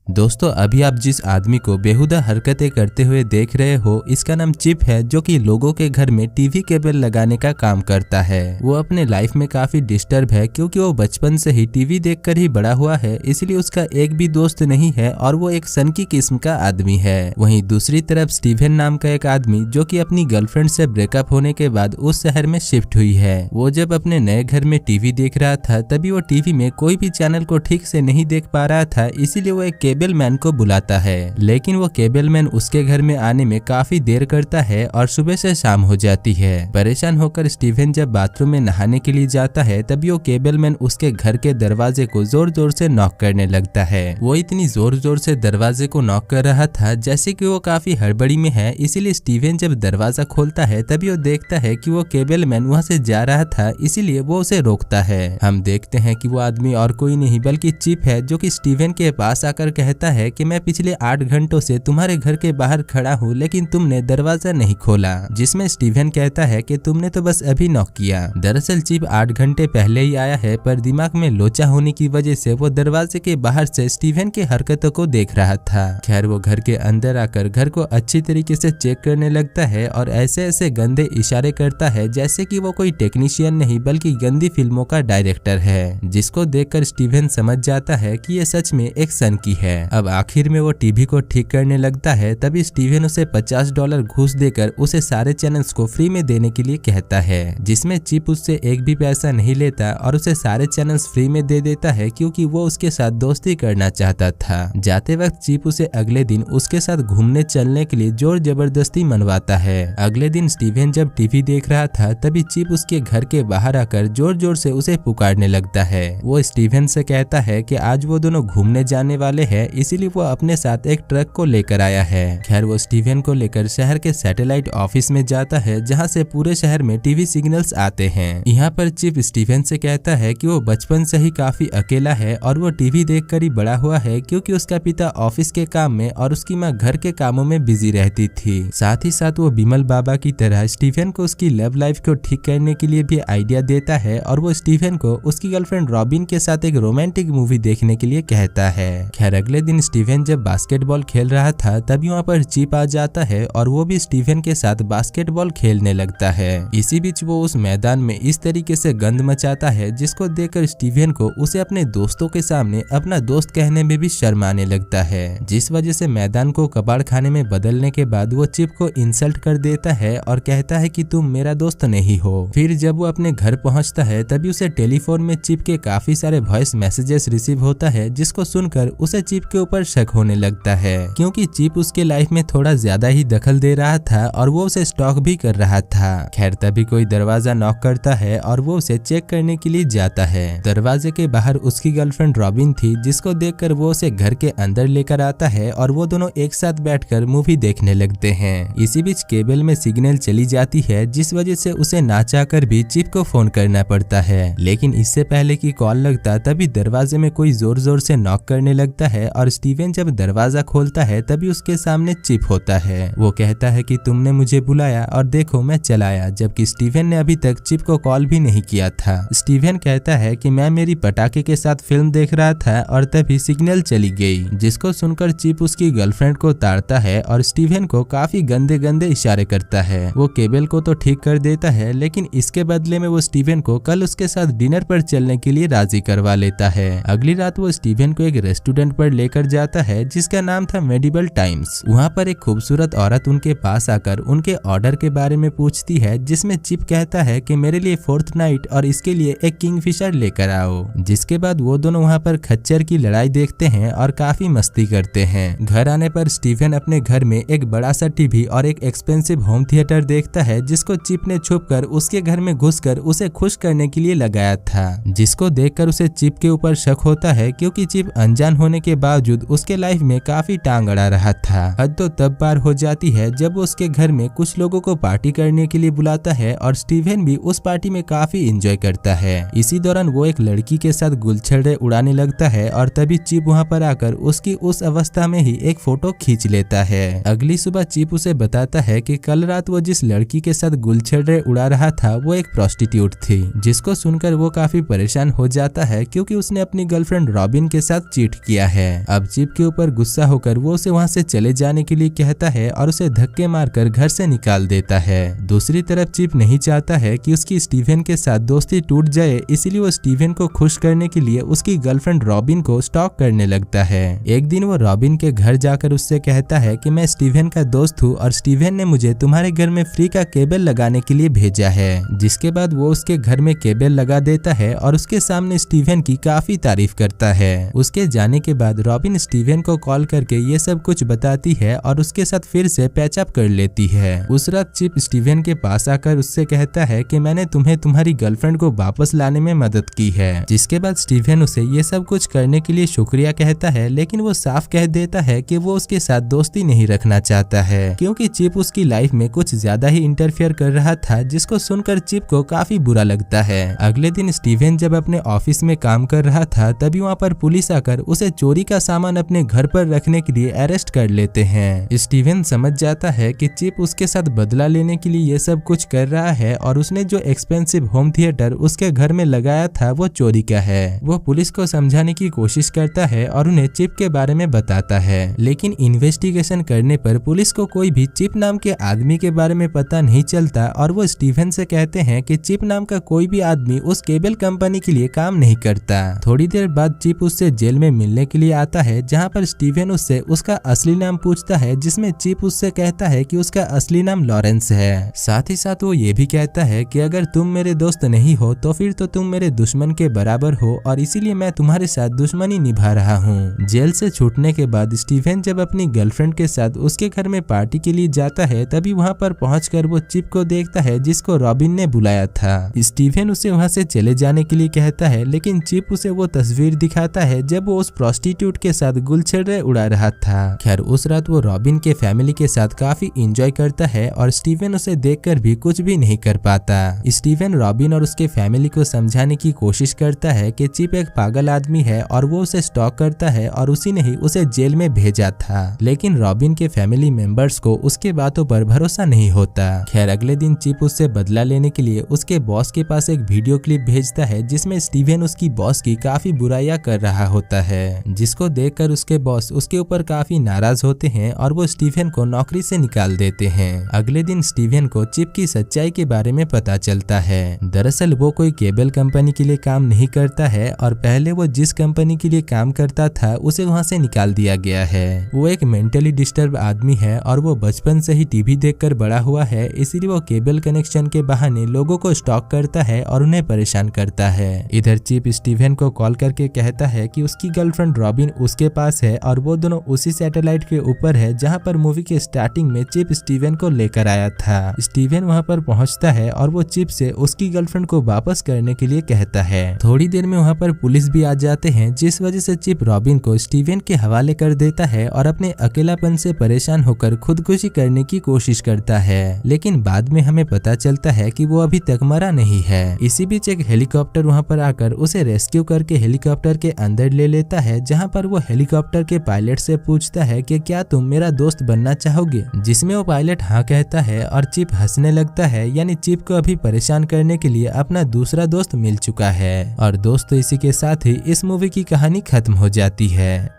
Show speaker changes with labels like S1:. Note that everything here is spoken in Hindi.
S1: दोस्तों अभी आप जिस आदमी को बेहुदा हरकतें करते हुए देख रहे हो, इसका नाम चिप है, जो कि लोगों के घर में टीवी केबल लगाने का काम करता है। वो अपने लाइफ में काफी डिस्टर्ब है क्योंकि वो बचपन से ही टीवी देखकर ही बड़ा हुआ है, इसलिए उसका एक भी दोस्त नहीं है और वो एक सनकी किस्म का आदमी है। वहीं दूसरी तरफ स्टीवन नाम का एक आदमी जो कि अपनी गर्लफ्रेंड से ब्रेकअप होने के बाद उस शहर में शिफ्ट हुई है। वो जब अपने नए घर में टीवी देख रहा था तभी वो टीवी में कोई भी चैनल को ठीक से नहीं देख पा रहा था, इसीलिए वो एक केबल मैन को बुलाता है। लेकिन वो केबल मैन उसके घर में आने में काफी देर करता है और सुबह से शाम हो जाती है। परेशान होकर स्टीवन जब बाथरूम में नहाने के लिए जाता है तभी वो केबल मैन उसके घर के दरवाजे को जोर जोर से नॉक करने लगता है। वो इतनी जोर जोर से दरवाजे को नॉक कर रहा था जैसे कि वो काफी हड़बड़ी में है, इसीलिए स्टीवन जब दरवाजा खोलता है तभी वो देखता है कि वो केबल मैन वहाँ से जा रहा था, इसीलिए वो उसे रोकता है। हम देखते हैं कि वो आदमी और कोई नहीं बल्कि चिप है, जो कि स्टीवन के पास आकर कहता है कि मैं पिछले 8 घंटों से तुम्हारे घर के बाहर खड़ा हूँ लेकिन तुमने दरवाजा नहीं खोला, जिसमें स्टीवन कहता है कि तुमने तो बस अभी नॉक किया। दरअसल चिप 8 घंटे पहले ही आया है, पर दिमाग में लोचा होने की वजह से वो दरवाजे के बाहर से स्टीवन की हरकतों को देख रहा था। खैर वो घर के अंदर आकर घर को अच्छी तरीके से चेक करने लगता है और ऐसे ऐसे गंदे इशारे करता है जैसे कि वो कोई टेक्नीशियन नहीं बल्कि गंदी फिल्मों का डायरेक्टर है, जिसको देखकर स्टीवन समझ जाता है कि ये सच में एक सनकी है। अब आखिर में वो टीवी को ठीक करने लगता है, तभी स्टीवन उसे $50 घूस देकर उसे सारे चैनल्स को फ्री में देने के लिए कहता है, जिसमें चिप उससे एक भी पैसा नहीं लेता और उसे सारे चैनल्स फ्री में दे देता है क्योंकि वो उसके साथ दोस्ती करना चाहता था। जाते वक्त चिप उसे अगले दिन उसके साथ घूमने चलने के लिए जोर जबरदस्ती मनवाता है। अगले दिन स्टीवन जब टीवी देख रहा था तभी चिप उसके घर के बाहर आकर जोर जोर से उसे पुकारने लगता है। वो स्टीवन से कहता है कि आज वो दोनों घूमने जाने वाले हैं, इसीलिए वो अपने साथ एक ट्रक को लेकर आया है। खैर वो स्टीवन को लेकर शहर के सैटेलाइट ऑफिस में जाता है, जहां से पूरे शहर में टीवी सिग्नल्स आते हैं। यहाँ पर चिप स्टीवन से कहता है कि वो बचपन से ही काफी अकेला है और वो टीवी देखकर ही बड़ा हुआ है क्योंकि उसका पिता ऑफिस के काम में और उसकी माँ घर के कामों में बिजी रहती थी। साथ ही साथ वो बिमल बाबा की तरह स्टीवन को उसकी लव लाइफ को ठीक करने के लिए भी आइडिया देता है और वो स्टीवन को उसकी गर्लफ्रेंड रॉबिन के साथ एक रोमांटिक मूवी देखने के लिए कहता है। खैर अगले दिन स्टीवन जब बास्केटबॉल खेल रहा था तभी वहाँ पर चिप आ जाता है और वो भी स्टीवन के साथ बास्केटबॉल खेलने लगता है। इसी बीच वो उस मैदान में इस तरीके से गंद मचाता है जिसको देखकर स्टीवन को उसे अपने दोस्तों के सामने अपना दोस्त कहने में भी शर्म आने लगता है, जिस वजह से मैदान को कबाड़ खाने में बदलने के बाद वो चिप को इंसल्ट कर देता है और कहता है कि तुम मेरा दोस्त नहीं हो। फिर जब वो अपने घर पहुंचता है तभी उसे टेलीफोन में चिप के काफी सारे वॉइस मैसेजेस रिसीव होता है, जिसको सुनकर उसे चिप के ऊपर शक होने लगता है क्योंकि चिप उसके लाइफ में थोड़ा ज्यादा ही दखल दे रहा था और वो उसे स्टॉक भी कर रहा था। खैर तभी कोई दरवाजा नॉक करता है और वो उसे चेक करने के लिए जाता है। दरवाजे के बाहर उसकी गर्लफ्रेंड रॉबिन थी, जिसको देखकर वो उसे घर के अंदर लेकर आता है और वो दोनों एक साथ बैठकर मूवी देखने लगते हैं। इसी बीच केबल में सिग्नल चली जाती है, जिस वजह से उसे ना चाहकर भी चिप को फोन करना पड़ता है। लेकिन इससे पहले कि कॉल लगता तभी दरवाजे में कोई जोर जोर से नॉक करने लगता है और स्टीवन जब दरवाजा खोलता है तभी उसके सामने चिप होता है। वो कहता है कि तुमने मुझे बुलाया और देखो मैं चलाया, जबकि स्टीवन ने अभी तक चिप को कॉल भी नहीं किया था। स्टीवन कहता है कि मैं मेरी पटाखे के साथ फिल्म देख रहा था और तभी सिग्नल चली गई, जिसको सुनकर चिप उसकी गर्लफ्रेंड को ताड़ता है और स्टीवन को काफी गंदे गंदे इशारे करता है। वो केबल को तो ठीक कर देता है, लेकिन इसके बदले में वो स्टीवन को कल उसके साथ डिनर पर चलने के लिए राजी करवा लेता है। अगली रात वो स्टीवन को एक रेस्टोरेंट पर लेकर जाता है जिसका नाम था मेडिबल टाइम्स। वहाँ पर एक खूबसूरत औरत उनके पास आकर उनके ऑर्डर के बारे में पूछती है, जिसमें चिप कहता है कि मेरे लिए 4th नाइट और इसके लिए एक किंगफिशर लेकर आओ। जिसके बाद वो दोनों वहाँ पर खच्चर की लड़ाई देखते हैं और काफी मस्ती करते हैं। घर आने पर स्टीवन अपने घर में एक बड़ा सा टीवी और एक एक्सपेंसिव होम थिएटर देखता है, जिसको चिप ने छुपकर उसके घर में घुसकर उसे खुश करने के लिए लगाया था, जिसको देखकर उसे चिप के ऊपर शक होता है क्योंकि चिप अनजान होने के बावजूद उसके लाइफ में काफी टांग अड़ा रहा था। हद तो तब पार हो जाती है जब वो उसके घर में कुछ लोगों को पार्टी करने के लिए बुलाता है और स्टीवन भी उस पार्टी में काफी एंजॉय करता है। इसी दौरान वो एक लड़की के साथ गुलछड़े उड़ाने लगता है और तभी चिप वहाँ पर आकर उसकी उस अवस्था में ही एक फोटो खींच लेता है। अगली सुबह चिप उसे बताता है कि कल रात वो जिस लड़की के साथ गुलछड़े उड़ा रहा था वो एक प्रोस्टिट्यूट थी, जिसको सुनकर वो काफी परेशान हो जाता है क्योंकि उसने अपनी गर्लफ्रेंड रॉबिन के साथ चीट किया है। अब चिप के ऊपर गुस्सा होकर वो उसे वहाँ से चले जाने के लिए कहता है और उसे धक्के मारकर घर से निकाल देता है। दूसरी तरफ चिप नहीं चाहता है कि उसकी स्टीवन के साथ दोस्ती टूट जाए, इसीलिए वो स्टीवन को खुश करने के लिए उसकी गर्लफ्रेंड रॉबिन को स्टॉक करने लगता है। एक दिन वो रॉबिन के घर जाकर उससे कहता है कि मैं स्टीवन का दोस्त हूँ और स्टीवन ने मुझे तुम्हारे घर में फ्री का केबल लगाने के लिए भेजा है। जिसके बाद वो उसके घर में केबल लगा देता है और उसके सामने स्टीवन की काफी तारीफ करता है। उसके जाने के बाद रॉबिन स्टीवन को कॉल करके ये सब कुछ बताती है और उसके साथ फिर से पैचअप कर लेती है। उस रात चिप स्टीवन के पास आकर उससे कहता है कि मैंने तुम्हें तुम्हारी गर्लफ्रेंड को वापस लाने में मदद की है। जिसके बाद स्टीवन उसे ये सब कुछ करने के लिए शुक्रिया कहता है, लेकिन वो साफ कह देता है कि वो उसके साथ दोस्ती नहीं रखना चाहता है, क्योंकि चिप उसकी लाइफ में कुछ ज्यादा ही इंटरफेयर कर रहा था, जिसको सुनकर चिप को काफी बुरा लगता है। अगले दिन स्टीवन जब अपने ऑफिस में काम कर रहा था, तभी वहाँ पर पुलिस आकर उसे चोरी का सामान अपने घर पर रखने के लिए अरेस्ट कर लेते हैं। स्टीवन समझ जाता है कि चिप उसके साथ बदला लेने के लिए ये सब कुछ कर रहा है और उसने जो एक्सपेंसिव होम थिएटर उसके घर में लगाया था वो चोरी का है। वो पुलिस को समझाने की कोशिश करता है और उन्हें चिप के बारे में बताता है, लेकिन इन्वेस्टिगेशन करने पर पुलिस को कोई भी चिप नाम के आदमी के बारे में पता नहीं चलता और वो स्टीवन से कहते हैं कि चिप नाम का कोई भी आदमी उस केबल कंपनी के लिए काम नहीं करता। थोड़ी देर बाद चिप उससे जेल में मिलने के लिए आता है, जहाँ पर स्टीवन उससे उसका असली नाम पूछता है, जिसमें चिप उससे कहता है कि उसका असली नाम लॉरेंस है। साथ ही साथ वो ये भी कहता है कि अगर तुम मेरे दोस्त नहीं हो तो फिर तो तुम मेरे दुश्मन के बराबर हो और इसीलिए मैं तुम्हारे साथ दुश्मनी निभा रहा हूँ। जेल से छूटने के बाद स्टीवन जब अपनी गर्लफ्रेंड के साथ उसके घर में पार्टी के लिए जाता है, तभी वहाँ पर पहुंचकर वो चिप को देखता है जिसको रॉबिन ने बुलाया था। स्टीवन उसे वहाँ से चले जाने के लिए कहता है, लेकिन चिप उसे वो तस्वीर दिखाता है जब वो उस प्रोस्टिट्यूट के साथ गुलछर्रे उड़ा रहा था। खैर उस रात वो रॉबिन के फैमिली के साथ काफी एंजॉय करता है और स्टीवन उसे देखकर भी कुछ भी नहीं कर पाता। स्टीवन रॉबिन और उसके फैमिली को समझाने की कोशिश करता है कि चिप एक पागल आदमी है और वो उसे स्टॉक करता है और उसी ने ही उसे जेल में भेजा था, लेकिन रॉबिन के फैमिली मेंबर्स को उसके बातों पर भरोसा नहीं होता। खैर अगले दिन चिप उससे बदला लेने के लिए उसके बॉस के पास एक वीडियो क्लिप भेजता है, जिसमें स्टीवन उसकी बॉस की काफी बुराइयां कर रहा होता है, जिसको देखकर उसके बॉस उसके ऊपर काफी नाराज होते हैं और वो स्टीवन को नौकरी से निकाल देते हैं। अगले दिन स्टीवन को चिप की सच्चाई के बारे में पता चलता है। दरअसल वो कोई केबल कंपनी के लिए काम नहीं करता है और पहले वो जिस कंपनी के लिए काम करता था उसे वहाँ से निकाल दिया गया है। वो एक मेंटली डिस्टर्ब आदमी है और वो बचपन से ही टीवी देखकर बड़ा हुआ है, इसीलिए वो केबल कनेक्शन के बहाने लोगों को स्टॉक करता है और उन्हें परेशान करता है। इधर चिप स्टीवन को कॉल करके कहता है कि उसकी गर्लफ्रेंड रॉबिन उसके पास है और वो दोनों उसी सैटेलाइट के ऊपर है जहाँ पर मूवी के स्टार्टिंग में चिप स्टीवन को लेकर आया था। स्टीवन वहाँ पर पहुँचता है और वो चिप से उसकी गर्लफ्रेंड को वापस करने के लिए कहता है। थोड़ी देर में वहाँ पर पुलिस भी आ जाते हैं, जिस वजह से चिप रॉबिन को स्टीवन के हवाले कर देता है और अपने अकेलापन से परेशान होकर खुदकुशी करने की कोशिश करता है, लेकिन बाद में हमें पता चलता है कि वो अभी तक मरा नहीं है। इसी बीच एक हेलीकॉप्टर वहाँ पर आकर उसे रेस्क्यू करके हेलीकॉप्टर के अंदर ले लेता है, जहाँ पर वो हेलीकॉप्टर के पायलट से पूछता है कि क्या तुम मेरा दोस्त बनना चाहोगे, जिसमें वो पायलट हाँ कहता है और चिप हंसने लगता है, यानी चिप को अभी परेशान करने के लिए अपना दूसरा दोस्त मिल चुका है। और दोस्तों इसी के साथ ही इस मूवी की कहानी खत्म हो जाती है।